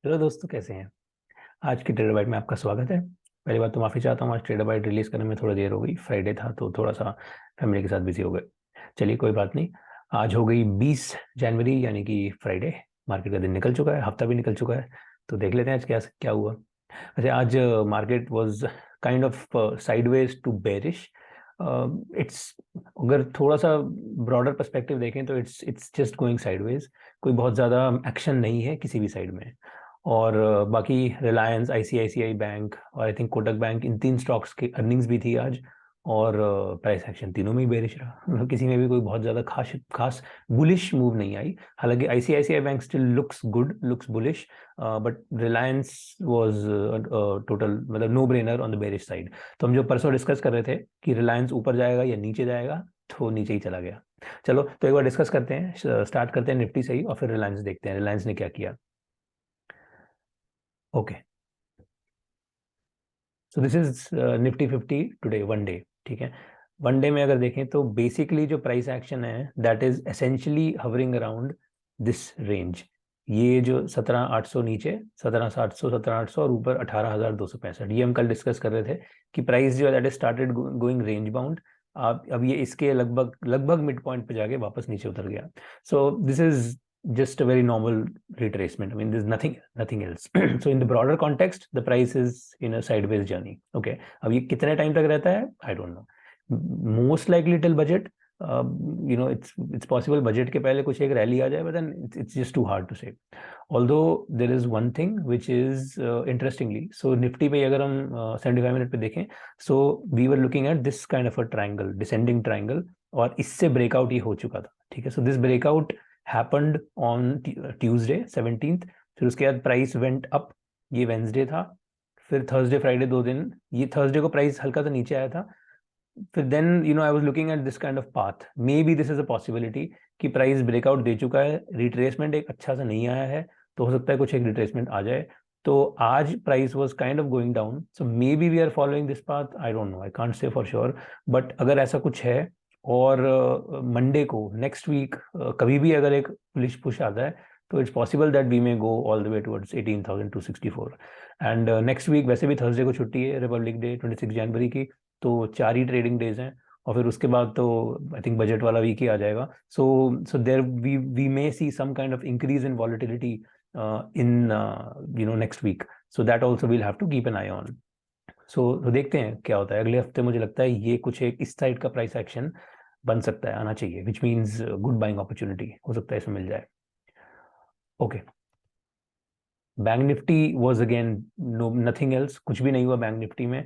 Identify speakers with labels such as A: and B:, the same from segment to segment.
A: Hello दोस्तों, कैसे हैं। आज की ट्रेडर बाइट में आपका स्वागत है। पहली बात तो माफ़ी चाहता हूँ, आज ट्रेडर बाइट रिलीज़ करने में थोड़ा देर हो गई। फ्राइडे था तो थोड़ा सा फैमिली के साथ बिजी हो गए। चलिए कोई बात नहीं। आज हो गई 20 जनवरी यानी कि फ्राइडे। मार्केट का दिन निकल चुका है, हफ्ता भी निकल चुका है। तो देख लेते हैं आज क्या क्या हुआ। वैसे आज market was kind of sideways to bearish. It's अगर थोड़ा सा ब्रॉडर पर्सपेक्टिव देखें तो इट्स जस्ट गोइंग साइडवेज। कोई बहुत ज़्यादा एक्शन नहीं है किसी भी साइड में। और बाकी रिलायंस, आईसीआईसीआई बैंक और आई थिंक कोटक बैंक, इन तीन स्टॉक्स की अर्निंग्स भी थी आज। और प्राइस एक्शन तीनों में ही बेरिश रहा। मतलब किसी में भी कोई बहुत ज़्यादा खास खास बुलिश मूव नहीं आई। हालांकि ICICI bank still looks good, looks bullish. But Reliance was total मतलब no brainer on the bearish side. तो हम जो परसों डिस्कस कर रहे थे कि रिलायंस ऊपर जाएगा या नीचे जाएगा, तो नीचे ही चला गया। चलो तो एक बार डिस्कस करते हैं, स्टार्ट करते हैं निफ्टी से ही और फिर रिलायंस देखते हैं रिलायंस ने क्या किया। Okay, so this is Nifty 50 today one day. ठीक है, वन डे में अगर देखें तो बेसिकली जो प्राइस एक्शन है that is essentially hovering around this range. ये जो 17,800 नीचे, 17,700, 17,800 और ऊपर 18,265, ये हम कल डिस्कस कर रहे थे कि प्राइस जो है that is started going range bound. अब ये इसके लगभग लगभग मिड पॉइंट पे जाके वापस नीचे उतर गया। सो this is just a very normal retracement. I mean, there's nothing else. So in the broader context, the price is in a sideways journey. Okay. अब ये कितने टाइम तक रहता है, I don't know. Most likely till budget. It's possible budget के पहले कुछ एक रैली आ जाए, but then it's just too hard to say. Although there is one thing which is interestingly, so Nifty पे अगर हम 75 मिनट पे देखें, so we were looking at this kind of a triangle, descending triangle, और इससे breakout ये हो चुका था। ठीक है, so this breakout happened on Tuesday 17th। फिर उसके बाद प्राइस वेंट अप, ये वेंसडे था। फिर थर्सडे फ्राइडे 2 दिन, ये थर्सडे को प्राइस हल्का सा नीचे आया था। फिर then I was looking at this kind of path, maybe this is a possibility कि प्राइस ब्रेकआउट दे चुका है, रिट्रेसमेंट एक अच्छा सा नहीं आया है, तो हो सकता है कुछ एक रिट्रेसमेंट आ जाए। तो आज price was kind of going down, so maybe we are following this path, I don't know, I can't say for sure. But अगर ऐसा कुछ है और मंडे को नेक्स्ट वीक कभी भी अगर एक पुलिश पुश आता है, तो it's possible that we may go all the way towards 18,264। And next week वैसे भी थर्सडे को छुट्टी है, रिपब्लिक डे 26 जनवरी की। तो 4 ही ट्रेडिंग डेज हैं और फिर उसके बाद तो आई थिंक बजट वाला वीक ही आ जाएगा। So there we may see some kind of increase in volatility in next week. So that also we'll have to keep an eye on. सो देखते हैं क्या होता है अगले हफ्ते। मुझे लगता है ये कुछ एक इस साइड का प्राइस एक्शन बन सकता है, आना चाहिए, which means good buying opportunity हो सकता है इसमें मिल जाए। Okay, bank Nifty was again no nothing else, कुछ भी नहीं हुआ बैंक निफ्टी में।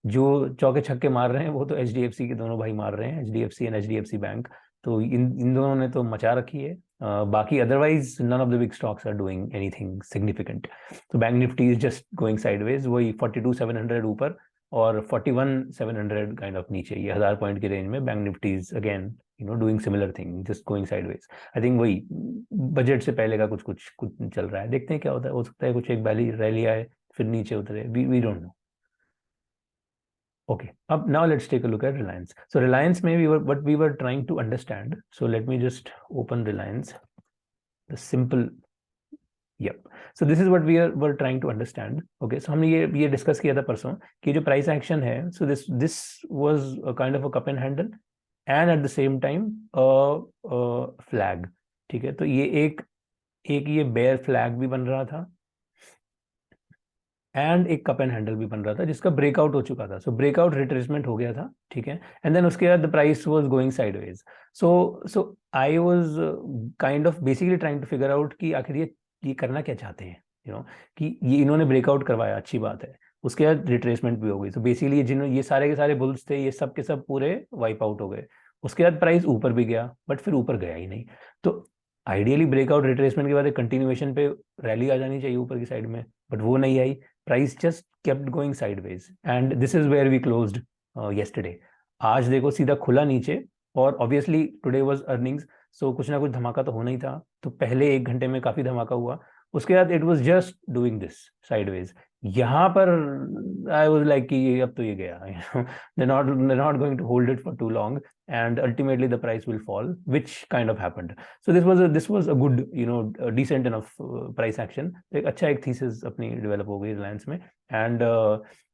A: जो चौके छक्के मार रहे हैं वो तो एचडीएफसी के दोनों भाई मार रहे हैं, एचडीएफसी एंड एचडीएफसी बैंक। तो इन इन दोनों ने तो मचा रखी है। बाकी otherwise none of the big stocks are doing anything significant. तो bank Nifty is just going sideways, वही 42,700 ऊपर और 41,700 काइंड ऑफ नीचे, ये 1,000 पॉइंट की रेंज में bank Nifty is again doing similar thing, just going sideways. I think वही budget से पहले का कुछ कुछ कुछ चल रहा है, देखते हैं क्या होता है। हो सकता है कुछ एक रैली रैली आए फिर नीचे उतरे, we don't know. Okay, up now let's take a look at Reliance. So Reliance में we were trying to understand. So let me just open Reliance. The simple, yep. So this is what we were trying to understand. Okay, so हमने ये discuss किया था परसों कि जो price action है, so this was a kind of a cup and handle and at the same time a flag. ठीक है, तो ये एक ये बेयर फ्लैग भी बन रहा था एंड एक कप एंड हैंडल भी बन रहा था जिसका ब्रेकआउट हो चुका था। सो ब्रेकआउट रिट्रेसमेंट हो गया था, ठीक है। एंड देन उसके बाद the price was going sideways. So I was kind of basically trying to figure out कि आखिर ये करना क्या चाहते हैं, कि ये इन्होंने ब्रेकआउट करवाया, अच्छी बात है। उसके बाद रिट्रेसमेंट भी हो गई। तो बेसिकली जिन्होंने ये सारे के सारे बुल्स थे, ये सब के सब पूरे वाइप आउट हो गए। उसके बाद प्राइस ऊपर भी गया बट फिर ऊपर गया ही नहीं। तो आइडियली ब्रेकआउट रिट्रेसमेंट के बाद एक कंटिन्यूएशन पे रैली आ जानी चाहिए ऊपर की साइड में, बट वो नहीं आई। Price just kept going sideways and this is where we closed yesterday। आज देखो सीधा खुला नीचे और obviously today was earnings, so कुछ ना कुछ धमाका तो होना ही था। तो पहले 1 घंटे में काफी धमाका हुआ, उसके बाद it was just doing this sideways। यहाँ पर आई वाज लाइक कि अब तो ये गया, they're not going to hold it for too long and ultimately the price will fall, which kind of happened. So this was a good, a decent enough price action. तो एक अच्छा एक thesis अपनी develop हो गई रिलायंस में, and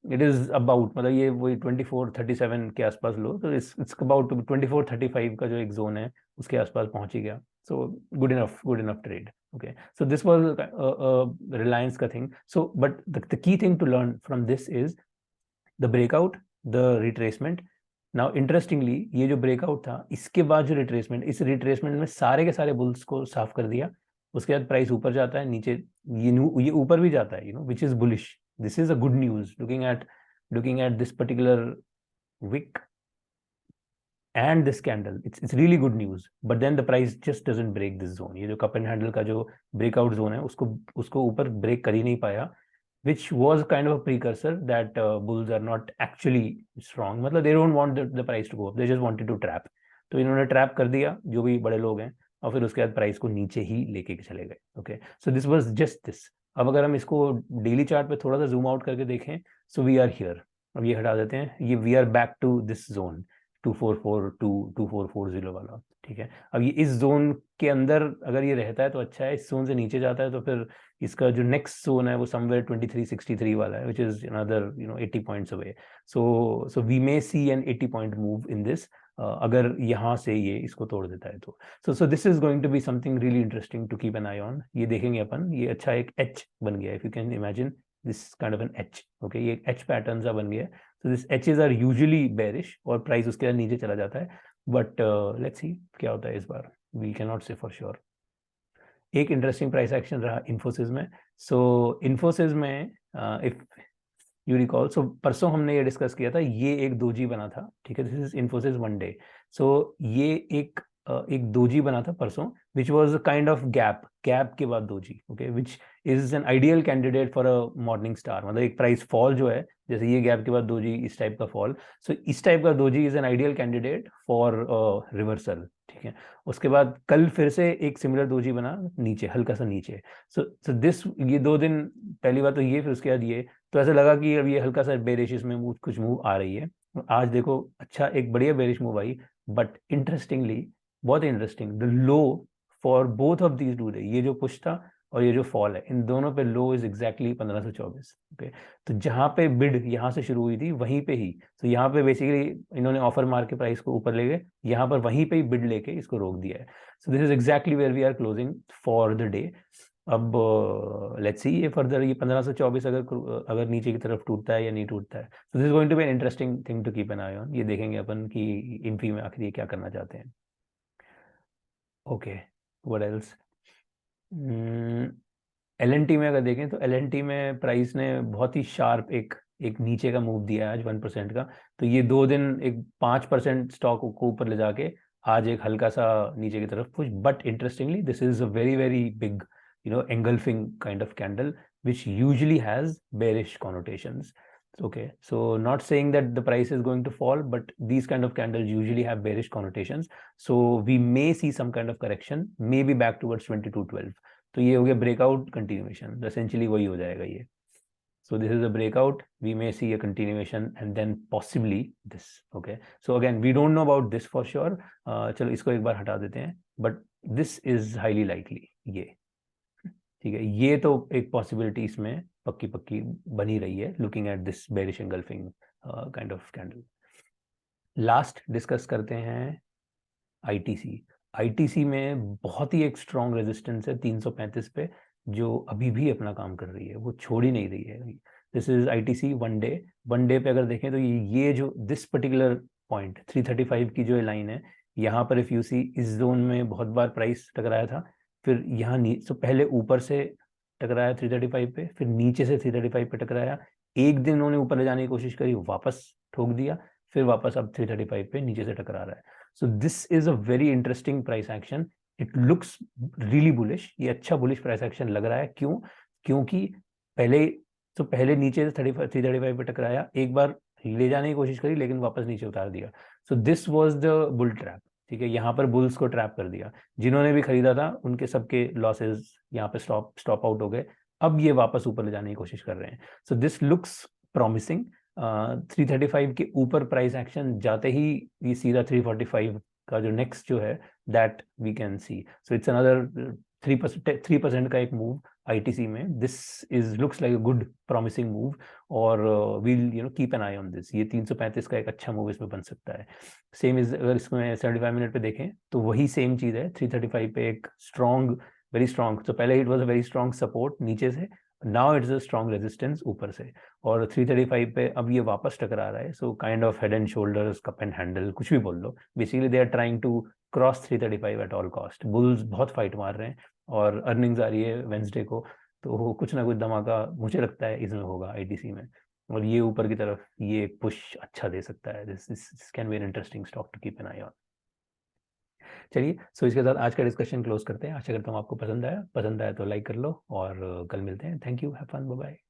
A: it is about, मतलब ये वही 24-37 के आसपास लो, तो it's about 24-35 का जो एक जोन है उसके आसपास पहुंच ही गया. So good enough trade. Okay, so this was a Reliance का thing. So but the key thing to learn from this is the breakout, the retracement. Now interestingly ये जो breakout था, इसके बाद जो retracement, इस retracement में सारे के सारे bulls को साफ कर दिया. उसके बाद प्राइस ऊपर जाता है, नीचे ये ऊपर भी जाता है, which is bullish. This is a good news looking at this particular wick and this candle. It's really good news, but then the price just doesn't break this zone. ये जो cup and handle का जो breakout zone है, उसको ऊपर break कर ही नहीं पाया, which was kind of a precursor that bulls are not actually strong. मतलब they don't want the price to go up, they just wanted to trap. तो इन्होंने trap कर दिया जो भी बड़े लोग हैं, और फिर उसके बाद प्राइस को नीचे ही लेके चले गए. Okay, so this was just this. अब अगर हम इसको डेली चार्ट पे थोड़ा सा जूम आउट करके देखें, सो वी आर हियर. अब ये हटा देते हैं, ये we are back to this zone 2440 वाला. ठीक है, अब ये इस जोन के अंदर अगर ये रहता है तो अच्छा है, इस जोन से नीचे जाता है तो फिर इसका जो नेक्स्ट जोन है वो समवेयर 2363 वाला है, which is another 80 points away. So we may see an 80 point move in this, अगर यहाँ से ये इसको तोड़ देता है तो. So this is going to be something really interesting to keep an eye on. ये देखेंगे अपन, ये अच्छा एक H बन गया, if you can imagine this kind of an H. Okay, ये H पैटर्न सा बन गया. So this H's are usually bearish और प्राइस उसके बाद नीचे चला जाता है, बट लेट्स सी क्या होता है इस बार. वी कैन नॉट से फॉर श्योर. एक इंटरेस्टिंग प्राइस एक्शन रहा इन्फोसिस में. सो इन्फोसिस में इफ यू रिकॉल, सो परसों हमने ये डिस्कस किया था, ये एक दोजी बना था. ठीक है, this is Infosys one day. सो ये एक दोजी बना था परसों, which was a kind of gap के बाद doji. Okay, which is an ideal candidate for a morning star. मतलब एक प्राइस फॉल जो है, जैसे ये गैप के बाद दोजी, इस टाइप का फॉल, सो इस टाइप का doji is an ideal candidate for reversal. ठीक है, उसके बाद कल फिर से एक सिमिलर दोजी बना नीचे, हल्का सा नीचे. सो दिस, ये 2 दिन पहली बार तो ये, फिर उसके बाद ये, तो ऐसा लगा कि अब ये हल्का सा बेरिश इसमें कुछ मूव आ रही है. आज देखो अच्छा एक बढ़िया बेरिश मूव आई, बट इंटरेस्टिंगली, बहुत interesting, the low for both of these today, ये जो पुश था और ये जो फॉल है, इन दोनों पे लो इज एग्जैक्टली 1524. ओके, तो जहां पे बिड यहाँ से शुरू हुई थी वहीं पे ही, तो यहाँ पे बेसिकली इन्होंने ऑफर मार के प्राइस को ऊपर ले गए, यहाँ पर वहीं पे ही बिड लेके इसको रोक दिया है. So this is exactly where we are closing for the day. अब लेट्स सी ये फर्दर, ये 1524 अगर नीचे की तरफ टूटता है या नहीं टूटता है. So this is going to be an interesting thing to keep an eye on. ये देखेंगे अपन कि इन्फी में आखिर ये क्या करना चाहते हैं. Okay, what else. LNT में अगर देखें तो LNT में प्राइस ने बहुत ही शार्प एक नीचे का मूव दिया है आज 1% का. तो ये 2 दिन एक 5% स्टॉक को ऊपर ले जाके आज एक हल्का सा नीचे की तरफ push. But interestingly this is a very very big engulfing kind of candle which usually has bearish connotations. Okay, so not saying that the price is going to fall, but these kind of candles usually have bearish connotations. So we may see some kind of correction, maybe back towards 2212. तो ये हो गया breakout continuation, essentially वही हो जाएगा ये. So this is a breakout, we may see a continuation and then possibly this. Okay, so again we don't know about this for sure. चलो इसको एक बार हटा देते हैं, but this is highly likely. ये ठीक है, ये तो एक पॉसिबिलिटी इसमें पक्की बनी रही है, looking at this bearish engulfing kind of candle. Last discuss करते हैं आईटीसी में बहुत ही एक स्ट्रॉन्ग रेजिस्टेंस है 335 पे, जो अभी भी अपना काम कर रही है, वो छोड़ ही नहीं रही है. This is ITC one day पे अगर देखें तो ये जो दिस पर्टिकुलर पॉइंट 335 की जो लाइन है, यहाँ पर इफ यू सी, इस जोन में बहुत बार प्राइस टकराया था, फिर यहाँ तो पहले ऊपर से टकराया 335 पे, फिर नीचे से 335 पे टकराया, एक दिन उन्होंने ऊपर ले जाने की कोशिश करी, वापस ठोक दिया, फिर वापस अब 335 पे नीचे से टकरा रहा है. So this is a very interesting price action. It looks really bullish, ये अच्छा बुलिश प्राइस एक्शन लग रहा है. क्यों? क्योंकि पहले नीचे से 335 पे टकराया, एक बार ले जाने की कोशिश करी लेकिन वापस नीचे उतार दिया. So this was the bull trap. ठीक है, यहाँ पर बुल्स को ट्रैप कर दिया. जिन्होंने भी खरीदा था उनके सबके लॉसेस यहाँ पे स्टॉप आउट हो गए. अब ये वापस ऊपर ले जाने की कोशिश कर रहे हैं। So this looks promising. 335 के ऊपर प्राइस एक्शन जाते ही ये सीधा 345 का जो नेक्स्ट जो है that we can see. So it's another 3% का एक मूव आईटीसी में। This is looks like a good promising move और we'll keep an eye on this. ये 335 का एक अच्छा मूव इसमें बन सकता है। सेम इज अगर इसमें 75 मिनट पे देखें तो वही सेम चीज है। 335 पे एक स्ट्रॉन्ग, वेरी स्ट्रॉन्ग, तो पहले it was a very strong support नीचे से, now it's a strong resistance ऊपर से, और 335 पे अब ये वापस टकरा रहा है। So kind of head and shoulders, cup and handle, कुछ भी बोल लो, basically they are trying to cross 335 at all cost. Bulls बहुत फाइट मार रहे हैं और अर्निंग्स आ रही है वेंसडे को, तो कुछ ना कुछ धमाका मुझे लगता है इसमें होगा आईटीसी में, और ये ऊपर की तरफ ये पुश अच्छा दे सकता है। This can be an interesting stock to keep an eye on. चलिए, सो इसके साथ आज का डिस्कशन क्लोज करते हैं। आशा करता हूँ आपको पसंद आया तो लाइक कर लो और कल मिलते हैं। Thank you, have fun, bye bye.